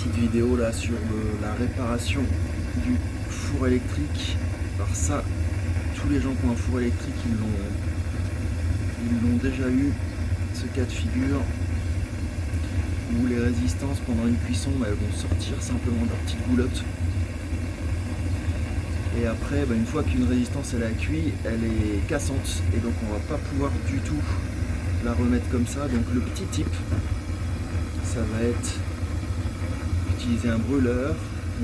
petite vidéo là sur la réparation du four électrique. Alors ça, tous les gens qui ont un four électrique, ils l'ont déjà eu, ce cas de figure, où les résistances pendant une cuisson, elles vont sortir simplement de leur petite goulotte. Et après, une fois qu'une résistance elle a cuit, elle est cassante, et donc on va pas pouvoir du tout la remettre comme ça. Donc le petit tip, ça va être utiliser un brûleur,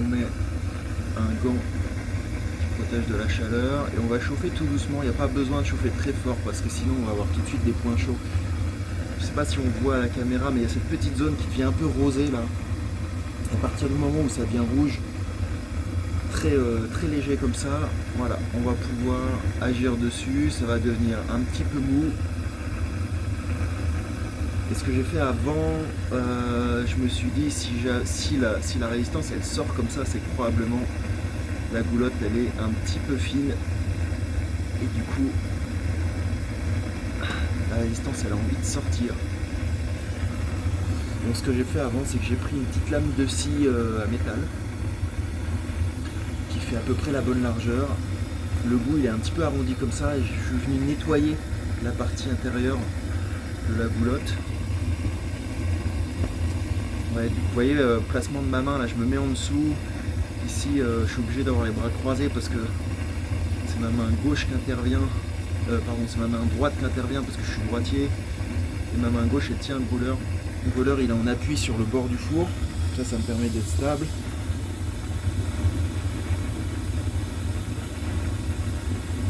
on met un gant qui protège de la chaleur et on va chauffer tout doucement. Il n'y a pas besoin de chauffer très fort parce que sinon on va avoir tout de suite des points chauds. Je sais pas si on voit à la caméra, mais il y a cette petite zone qui devient un peu rosée là. À partir du moment où ça devient rouge, très léger comme ça, voilà, on va pouvoir agir dessus, ça va devenir un petit peu mou. Et ce que j'ai fait avant, je me suis dit si la résistance elle sort comme ça, c'est que probablement la goulotte elle est un petit peu fine et du coup la résistance elle a envie de sortir. Donc ce que j'ai fait avant, c'est que j'ai pris une petite lame de scie à métal qui fait à peu près la bonne largeur. Le bout il est un petit peu arrondi comme ça et je suis venu nettoyer la partie intérieure de la goulotte. Ouais, vous voyez le placement de ma main là, je me mets en dessous. Ici je suis obligé d'avoir les bras croisés parce que c'est ma main gauche qui intervient. C'est ma main droite qui intervient parce que je suis droitier. Et ma main gauche elle tient le brûleur. Le brûleur il est en appui sur le bord du four. Ça me permet d'être stable.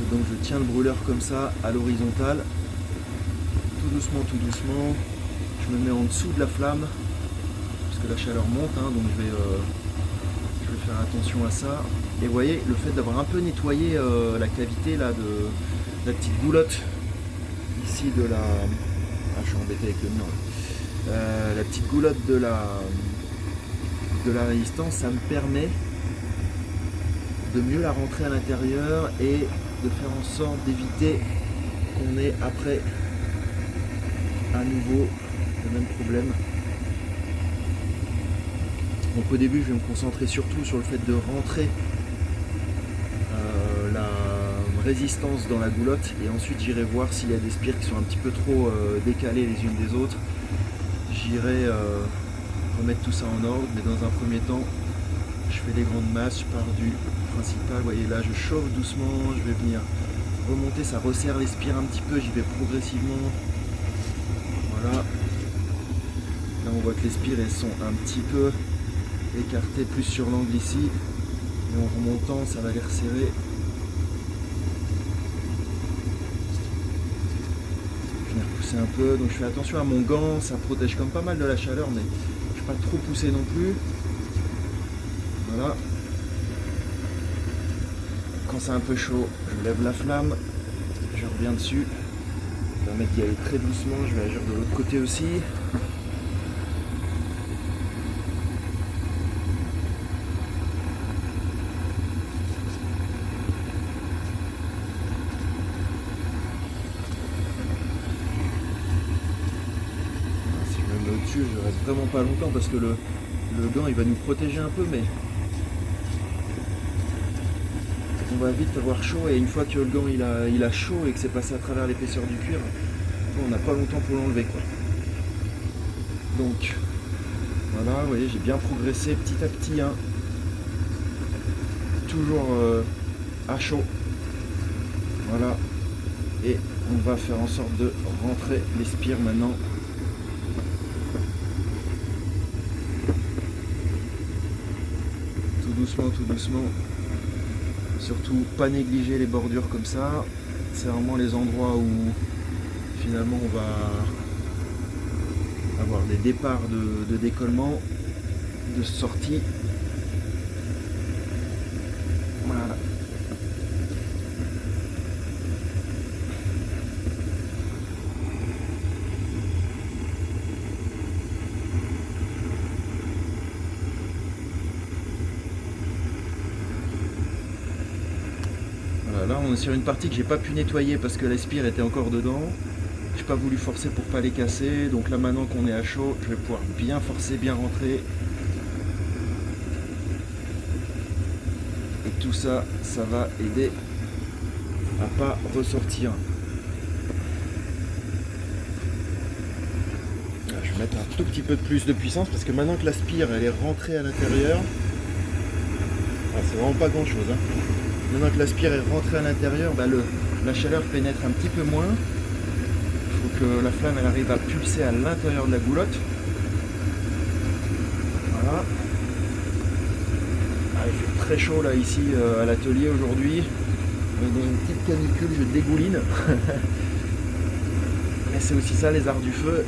Et donc je tiens le brûleur comme ça à l'horizontale. Tout doucement. Je me mets en dessous de la flamme. Que la chaleur monte, donc je vais faire attention à ça. Et vous voyez, le fait d'avoir un peu nettoyé la cavité là de la petite goulotte ici de la... Ah, je suis embêté avec le mur. La petite goulotte de la résistance, ça me permet de mieux la rentrer à l'intérieur et de faire en sorte d'éviter qu'on ait après à nouveau le même problème. Donc au début je vais me concentrer surtout sur le fait de rentrer la résistance dans la goulotte et ensuite j'irai voir s'il y a des spires qui sont un petit peu trop décalées les unes des autres. J'irai remettre tout ça en ordre, mais dans un premier temps je fais les grandes masses, je pars du principal. Vous voyez là je chauffe doucement, je vais venir remonter, ça resserre les spires un petit peu, j'y vais progressivement. Voilà. Là on voit que les spires elles sont un petit peu écarté plus sur l'angle ici et en remontant ça va les resserrer. Je vais repousser un peu, donc je fais attention à mon gant, ça protège comme pas mal de la chaleur mais je ne vais pas trop pousser non plus. Voilà. Quand c'est un peu chaud, je lève la flamme, je reviens dessus, ça va permettre d'y aller très doucement, je vais agir de l'autre côté aussi. Je reste vraiment pas longtemps parce que le gant il va nous protéger un peu, mais on va vite avoir chaud et une fois que le gant il a chaud et que c'est passé à travers l'épaisseur du cuir, on n'a pas longtemps pour l'enlever quoi. Donc voilà, vous voyez j'ai bien progressé petit à petit, toujours à chaud. Voilà, et on va faire en sorte de rentrer les spires maintenant. Tout doucement, surtout pas négliger les bordures comme ça, c'est vraiment les endroits où finalement on va avoir des départs de décollement, de sortie. Voilà. Là on est sur une partie que j'ai pas pu nettoyer parce que la spire était encore dedans. J'ai pas voulu forcer pour pas les casser. Donc là maintenant qu'on est à chaud, je vais pouvoir bien forcer, bien rentrer. tout ça, ça va aider à pas ressortir. Je vais mettre un tout petit peu de plus de puissance parce que maintenant que la spire elle est rentrée à l'intérieur, c'est vraiment pas grand chose. Maintenant que la spire est rentrée à l'intérieur, la chaleur pénètre un petit peu moins. Il faut que la flamme elle arrive à pulser à l'intérieur de la goulotte. Voilà. Il fait très chaud là ici à l'atelier aujourd'hui. On est dans une petite canicule, je dégouline. Mais c'est aussi ça les arts du feu.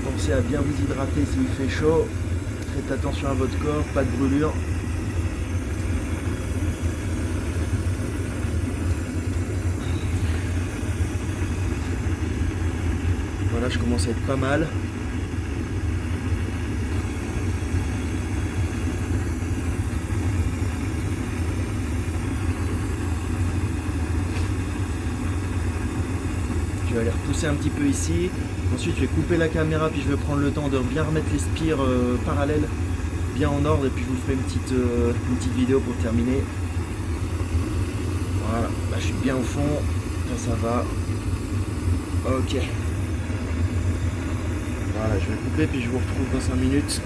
Pensez à bien vous hydrater s'il fait chaud. Faites attention à votre corps, pas de brûlure. Voilà, je commence à être pas mal. Je vais aller repousser un petit peu ici. Ensuite, je vais couper la caméra, puis je vais prendre le temps de bien remettre les spires parallèles, bien en ordre, et puis je vous ferai une petite vidéo pour terminer. Voilà, là je suis bien au fond, ça va. Ok. Voilà, je vais couper, puis je vous retrouve dans 5 minutes.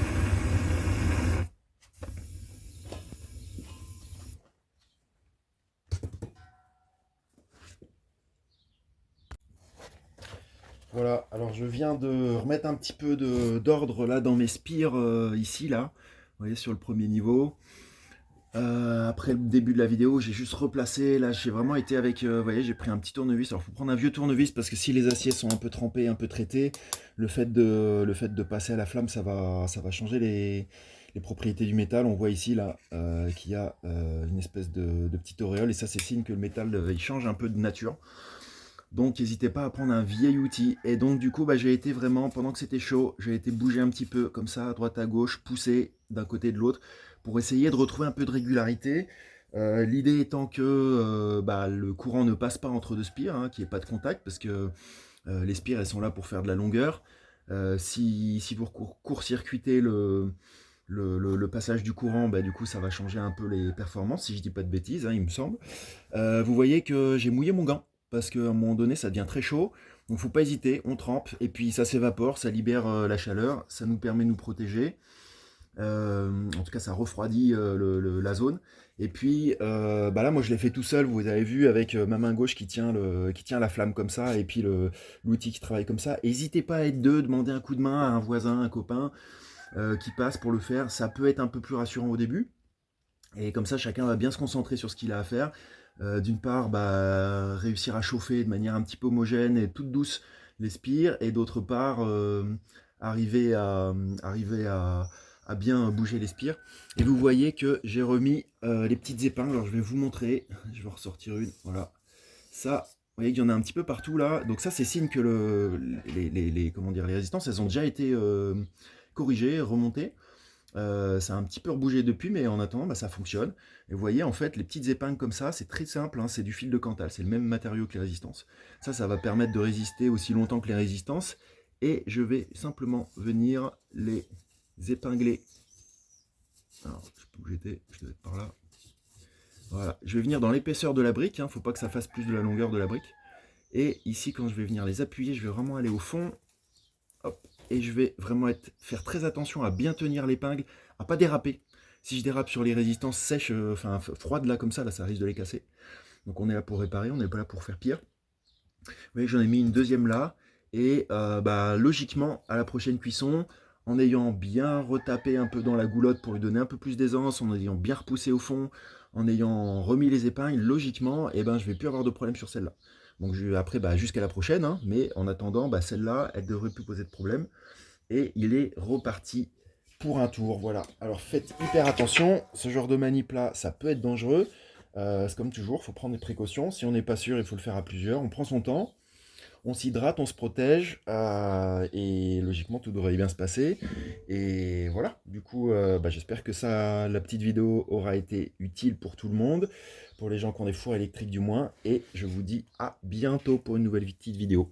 Voilà, alors je viens de remettre un petit peu d'ordre là dans mes spires ici, là. Vous voyez, sur le premier niveau. Après le début de la vidéo, j'ai juste replacé. Là, j'ai vraiment été avec... vous voyez, j'ai pris un petit tournevis. Alors, il faut prendre un vieux tournevis parce que si les aciers sont un peu trempés, un peu traités, le fait de passer à la flamme, ça va changer les propriétés du métal. On voit ici, là, qu'il y a une espèce de petite auréole. Et ça, c'est signe que le métal, il change un peu de nature. Donc n'hésitez pas à prendre un vieil outil. Et donc du coup j'ai été vraiment, pendant que c'était chaud, j'ai été bouger un petit peu comme ça, à droite à gauche, pousser d'un côté et de l'autre, pour essayer de retrouver un peu de régularité. L'idée étant que le courant ne passe pas entre deux spires, qu'il n'y ait pas de contact, parce que les spires elles sont là pour faire de la longueur. Si vous court-circuitez le passage du courant, du coup ça va changer un peu les performances, si je dis pas de bêtises, il me semble. Vous voyez que j'ai mouillé mon gant, parce qu'à un moment donné ça devient très chaud, donc faut pas hésiter, on trempe, et puis ça s'évapore, ça libère la chaleur, ça nous permet de nous protéger, en tout cas ça refroidit la zone, et puis là moi je l'ai fait tout seul, vous avez vu, avec ma main gauche qui tient la flamme comme ça, et puis l'outil qui travaille comme ça. N'hésitez pas à être deux, demander un coup de main à un voisin, un copain qui passe pour le faire, ça peut être un peu plus rassurant au début, et comme ça chacun va bien se concentrer sur ce qu'il a à faire. D'une part, réussir à chauffer de manière un petit peu homogène et toute douce les spires, et d'autre part, arriver à bien bouger les spires. Et vous voyez que j'ai remis les petites épingles. Alors je vais vous montrer, je vais ressortir une, voilà. Ça, vous voyez qu'il y en a un petit peu partout là. Donc ça, c'est signe que les résistances, elles ont déjà été corrigées, remontées. Ça a un petit peu rebougé depuis, mais en attendant, ça fonctionne. Et vous voyez, en fait, les petites épingles comme ça, c'est très simple, c'est du fil de Cantal, c'est le même matériau que les résistances. Ça va permettre de résister aussi longtemps que les résistances. Et je vais simplement venir les épingler. Alors, je sais pas où j'étais, je devais être par là. Voilà, je vais venir dans l'épaisseur de la brique, faut pas que ça fasse plus de la longueur de la brique. Et ici, quand je vais venir les appuyer, je vais vraiment aller au fond. Hop. Et je vais vraiment faire très attention à bien tenir l'épingle, à pas déraper. Si je dérape sur les résistances sèches, froides là comme ça, ça risque de les casser. Donc on est là pour réparer, on n'est pas là pour faire pire. Vous voyez, j'en ai mis une deuxième là, et logiquement à la prochaine cuisson, en ayant bien retapé un peu dans la goulotte pour lui donner un peu plus d'aisance, en ayant bien repoussé au fond, en ayant remis les épingles, logiquement, je vais plus avoir de problème sur celle-là. Donc après, jusqu'à la prochaine, mais en attendant, celle-là, elle devrait plus poser de problème. Et il est reparti pour un tour, voilà. Alors faites hyper attention, ce genre de manip là, ça peut être dangereux. C'est comme toujours, il faut prendre des précautions. Si on n'est pas sûr, il faut le faire à plusieurs. On prend son temps, on s'hydrate, on se protège, et logiquement tout devrait bien se passer. Et voilà, du coup, j'espère que la petite vidéo aura été utile pour tout le monde, pour les gens qui ont des fours électriques du moins. Et je vous dis à bientôt pour une nouvelle petite vidéo.